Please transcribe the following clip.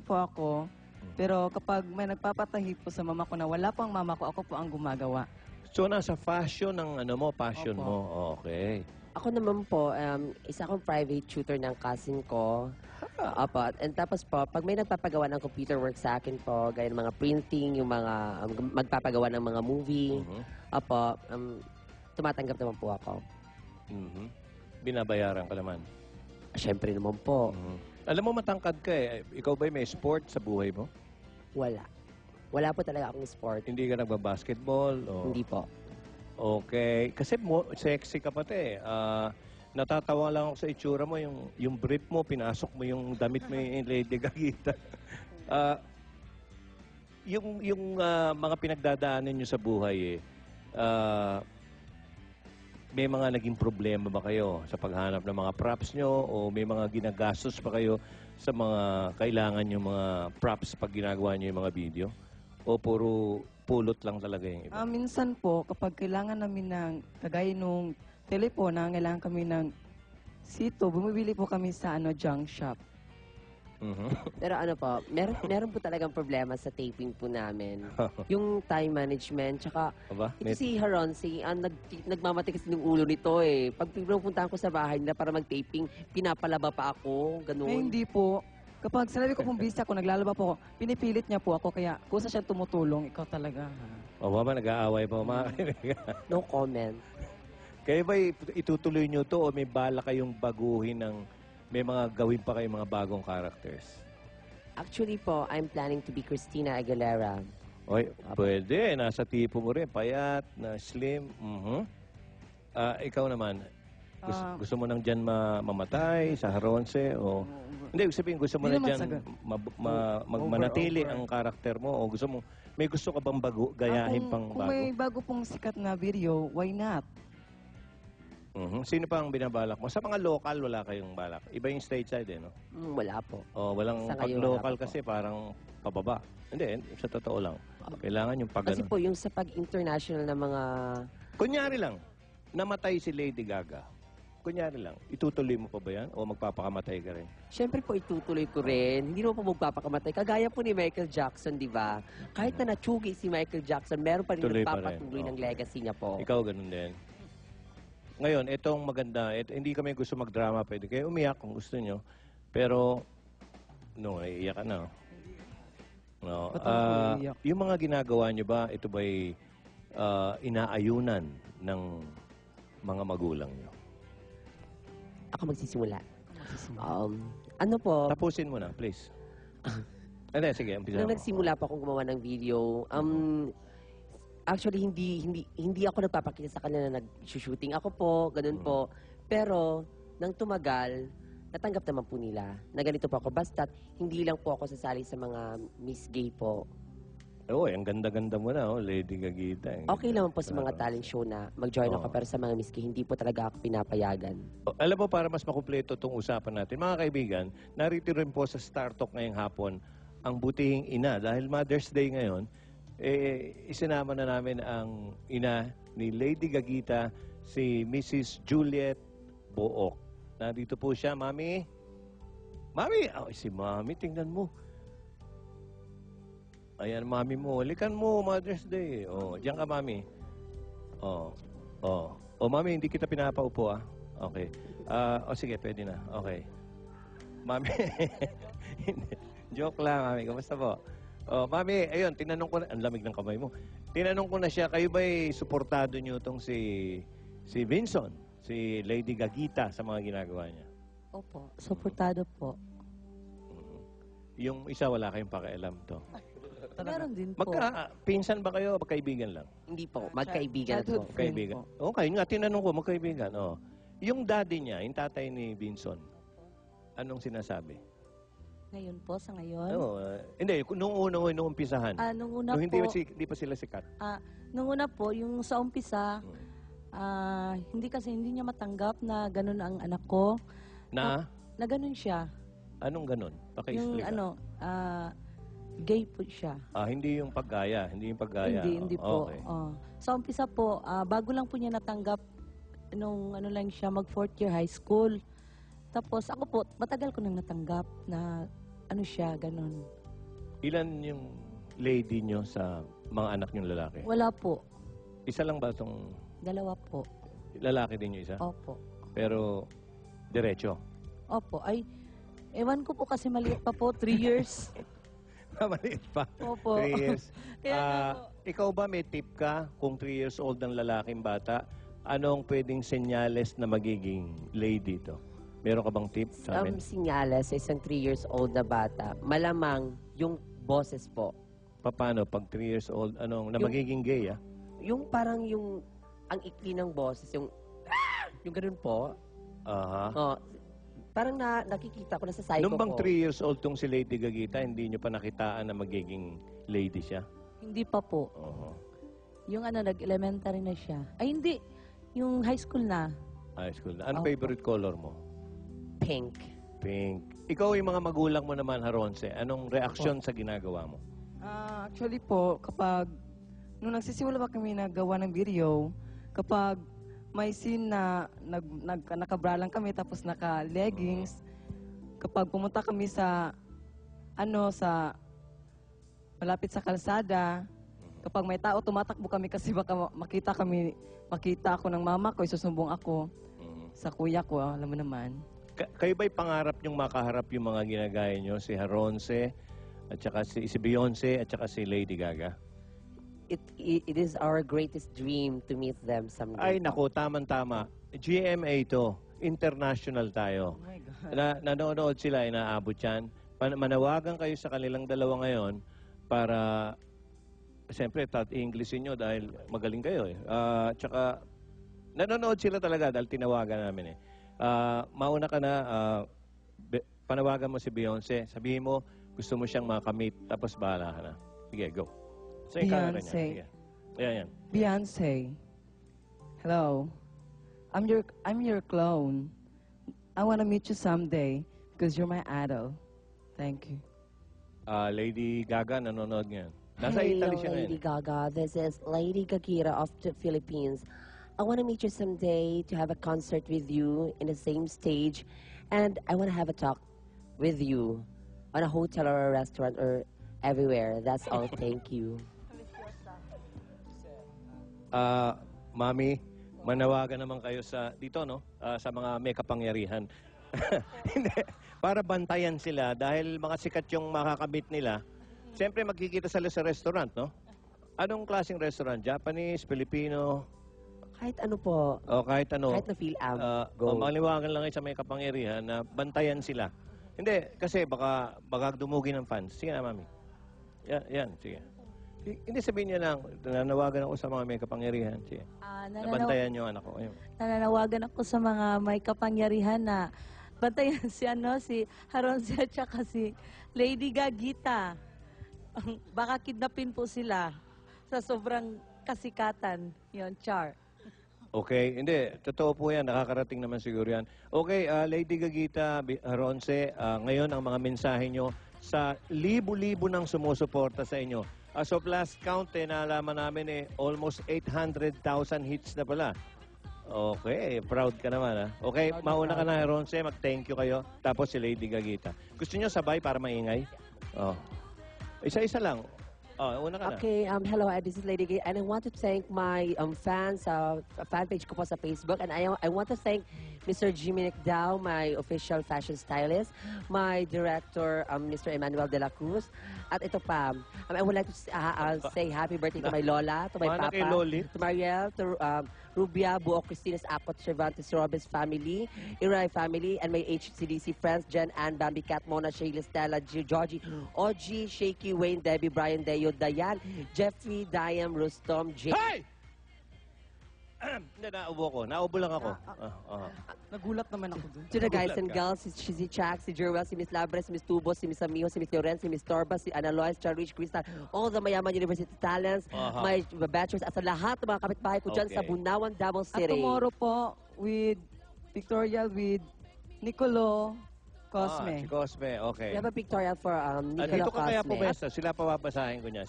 po ako. Pero kapag may nagpapatahi po sa mama ko na wala po ang mama ko, ako po ang gumagawa. So, nasa fashion ng ano mo, passion Opo. mo. Okay. Ako naman po, isa akong private tutor ng cousin ko. Opo. And tapos po, pag may nagpapagawa ng computer work sa akin po, gaya ng mga printing, yung mga magpapagawa ng mga movie. Opo, tumatanggap naman po ako. Binabayaran ka naman. Siyempre naman po, Alam mo, matangkad ka eh. Ikaw ba'y may sport sa buhay mo? wala. Wala po talaga akong sport. Hindi ka nagbabasketball? O... Hindi po. Okay. Kasi sexy ka pati. Natatawa lang ako sa itsura mo. Yung brief mo, pinasok mo yung damit mo yung Lady Gagita. Yung mga pinagdadaanan nyo sa buhay, may mga naging problema ba kayo sa paghanap ng mga props nyo o may mga ginagastos pa kayo sa mga kailangan yung mga props pag ginagawa nyo yung mga video? O puro pulot lang talaga yung iba? Minsan po, kapag kailangan namin ng, kagaya nung telepon, na kailangan kami ng sito, bumibili po kami sa junk shop. Pero ano po, meron po talagang problema sa taping po namin. Yung time management, tsaka Aba, ito si Haron, nagmamatigas ng ulo nito eh. Pag pinupuntahan ko sa bahay nila para mag-taping, pinapalaba pa ako, ganun. Eh, hindi po. Kapag sinabi ko pong busy ako, naglalaba po ako, pinipilit niya po ako, kaya kusa siya tumutulong, ikaw talaga. O ba, nag-aaway pa mga kaibigan? No comment. Kaya ba itutuloy nyo to o may bala kayong baguhin ng may mga gawin pa kayong mga bagong characters? Actually po, I'm planning to be Christina Aguilera. Oy, pwede. Nasa tipo mo rin. Payat, na slim. Ikaw naman, gusto mo nang dyan mamatay sa Haronse? O... Hindi, sabihin, gusto mo na Hindi naman dyan over. manatili ang karakter mo? O gusto mo, may gusto ka bang gayahin pang Kung bago? may bago pong sikat na video, why not? Sino pa ang binabalak mo? Sa mga local, wala kayong balak. Iba yung stage side eh, no? Wala po. O, walang Sa pag ngayon, local wala pa po. kasi parang pababa. Hindi, sa totoo lang. Kailangan yung pag Kasi po, yung sa pag-international na mga... Kunyari lang, namatay si Lady Gaga. Kunyari lang, itutuloy mo pa ba yan? O magpapakamatay ka rin? Siyempre po, itutuloy ko rin. Hindi naman po magpapakamatay. Kagaya po ni Michael Jackson, di ba? Kahit na natsugi si Michael Jackson, meron pa rin Tuloy pa rin. nagpapatuloy ng legacy niya po. Ikaw ganun din. Ngayon, itong maganda, hindi kami gusto mag-drama, pwede kayo umiyak kung gusto nyo. Pero, no, naiiyak ka na. No. Ba't ako naiiyak? Yung mga ginagawa nyo ba, ito ba'y inaayunan ng mga magulang nyo? Ako magsisimula. Ano po, Tapusin mo na, please. Hindi, sige, umpisa nung mo. nagsimula pa akong gumawa ng video, actually, hindi ako nagpapakita sa kanila na nag-shooting ako po, ganun po. Pero, nang tumagal, natanggap naman po nila na ganito po ako. Basta't, hindi lang po ako sasali sa mga Miss Gay po. Oo, ang ganda-ganda mo na, Lady Gagita. Okay naman po sa mga talent show na mag-join ako, pero sa mga Miss Gay, hindi po talaga ako pinapayagan. Alam mo, para mas makumpleto itong usapan natin, mga kaibigan, narito rin po sa Star Talk ngayong hapon ang butihing ina. Dahil Mother's Day ngayon, isinama na namin ang ina ni Lady Gagita, si Mrs. Juliet Book. Nandito po siya, Mami. Mami! Oh, si Mami, tingnan mo. Ayan, Mami mo. Likan mo, Mother's Day. Oh, diyan ka, Mami. Oh. Oh, Mami, hindi kita pinapaupo, ah. Okay. Sige, pwede na. Okay. Mami. Joke lang, Mami. Kamusta po? Oh, Mami, ayun, tinanong ko na, ang lamig ng kamay mo. Tinanong ko na siya, kayo ba'y suportado niyo itong si Vincent, si Lady Gagita sa mga ginagawa niya? Opo, suportado po. Yung isa, wala kayong pakialam to. Meron din po. Pinsan ba kayo o magkaibigan lang? Hindi po, magkaibigan po. Childhood friend Kaibigan. po. Okay, nga, tinanong ko, magkaibigan. Oh. Yung daddy niya, yung tatay ni Vincent, anong sinasabi? Ngayon po, sa ngayon. Hindi, nung umpisahan. Nung una Nung po, hindi pa sila sikat. nung una po, yung sa umpisa, hindi niya matanggap na ganun ang anak ko. Na? Na ganun siya. Anong ganun? Yung Paki-explain. gay po siya. Hindi yung paggaya. Hindi yung paggaya. Hindi po. Okay. Sa umpisa po, bago lang po niya natanggap nung lang siya, mag 4th year high school. Tapos ako po, matagal ko nang natanggap na ano siya, ganun. Ilan yung lady nyo sa mga anak nyong lalaki? Wala po. Isa lang ba itong Dalawa po. lalaki din yung isa? Opo. Pero, diretso. Opo. Ay, ewan ko po kasi maliit pa po, 3 years. Maliit pa. Opo. 3 years. Kaya nga po. Ikaw ba may tip ka kung 3 years old ang lalaking bata? Anong pwedeng senyales na magiging lady to? Meron ka bang tip sa amin? Sinyales sa isang 3 years old na bata, malamang yung boses po. Paano pag 3 years old, na Yung- magiging gay, ah? Yung parang ang ikli ng boses, yung ganun po. Aha. Oh, parang nakikita ko na sa psycho Nung bang ko. 3 years old tong si Lady Gagita, hindi nyo pa nakitaan na magiging lady siya? Hindi pa po. Oo. Yung nag-elementary na siya. Ay, hindi. Yung high school na. High school na. Ano Opo. favorite color mo? Pink. Pink. Ikaw yung mga magulang mo naman, Haronse. Anong reaksyon sa ginagawa mo? Actually po, kapag nung nagsisimula pa kami nagawa ng video, kapag may scene na nakabra lang kami tapos naka-leggings, kapag pumunta kami sa malapit sa kalsada, kapag may tao, tumatakbo kami kasi baka makita ako ng mama ko, isusumbong ako Mhm. sa kuya ko, alam mo naman. Kayo ba'y pangarap nyong makaharap yung mga ginagaya nyo? Si Haronse, at saka si Beyonce, at saka si Lady Gaga? It is our greatest dream to meet them someday. Ay, naku, tamang-tama. GMA to. International tayo. Oh my God. Nanonood sila, inaabot yan. Manawagan kayo sa kanilang dalawa ngayon para, siyempre, English nyo dahil magaling kayo eh. Tsaka, nanonood sila talaga dahil tinawagan namin eh. Mauna ka na, panawagan mo si Beyonce. Sabihin mo, gusto mo siyang makamit, tapos bahala ka na. Sige, go. So, yung camera niya. Beyonce. Sige. Yan. Beyonce, hello. I'm your clone. I want to meet you someday because you're my idol. Thank you. Lady Gaga, nanonood ngayon. Nasa Hello, Italy siya ngayon. Lady Gaga. This is Lady Gagita of the Philippines. I want to meet you someday to have a concert with you in the same stage. And I want to have a talk with you on a hotel or a restaurant or everywhere. That's all. Thank you. Mami, manawagan naman kayo dito, no? Sa mga may kapangyarihan. Hindi. Para bantayan sila dahil mga sikat yung makakamit nila. Siyempre, magkikita sila sa restaurant, no? Anong klaseng restaurant? Japanese, Filipino, Kahit ano po. o kahit ano? Kahit na feel go. Maliwagan lang kayo sa may kapangyarihan na bantayan sila. Hindi, kasi baka dumugi ng fans. Sige na, Mami. Yan, sige. Hindi sabihin niya lang, nanawagan ako sa mga may kapangyarihan. Sige. Nabantayan yung anak ko. Ayun. Nananawagan ako sa mga may kapangyarihan na bantayan si Haronse at saka si Lady Gagita. Baka kidnapin po sila sa sobrang kasikatan. Yon, Char. Okay, hindi. Totoo po yan. Nakakarating naman siguro yan. Okay, Lady Gagita, Haronse, ngayon ang mga mensahe nyo sa libo-libo ng sumusuporta sa inyo. As of last count, naalaman namin almost 800,000 hits na pala. Okay, proud ka naman ha. Okay, mauna ka na, Haronse. Mag-thank you kayo. Tapos si Lady Gagita. Gusto nyo sabay para maingay? Oh. Isa-isa lang. Una ka na. Okay, hello, this is Lady Gaga, and I want to thank my fans, fan page ko po sa Facebook, and I want to thank Mr. Jimmy Nicdao, my official fashion stylist, my director, Mr. Emmanuel De La Cruz, at ito pa, I would like to say happy birthday to my lola, to my Mana papa, kay Lolit? to Mariel, to Rubia, Buo, Cristines, Akot, Cervantes, Robes family, Iray family, and my HCDC friends, Jen, Ann, Bambi, Cat, Mona, Shayla, Stella, Georgie, Ogie, Shaky, Wayne, Debbie, Brian, Deo, Dayan, Jeffrey, Diam, Rustom, Jay. Hey! Hindi, naubo ko. Naubo lang ako. Nagulat naman ako dun. To the guys Nagulat and ka. girls, si Chak, si Jerwell, si Miss Labres, si Miss Tubos, si Miss Amijo, si Miss Lorenz, si Miss Torba, si Ana Lois, Charich, Crystal, all the Mayaman University talents, Aha. my bachelors, at sa lahat ng mga kapitbahay ko dyan Okay. sa Bunawan, Davao At City. tomorrow po, with Victoria, with Nicolo Si Cosme. Cosme, okay. We have a pictorial for Nicola Dito ka kaya Cosme. pumesta, sila papabasahin ko niya.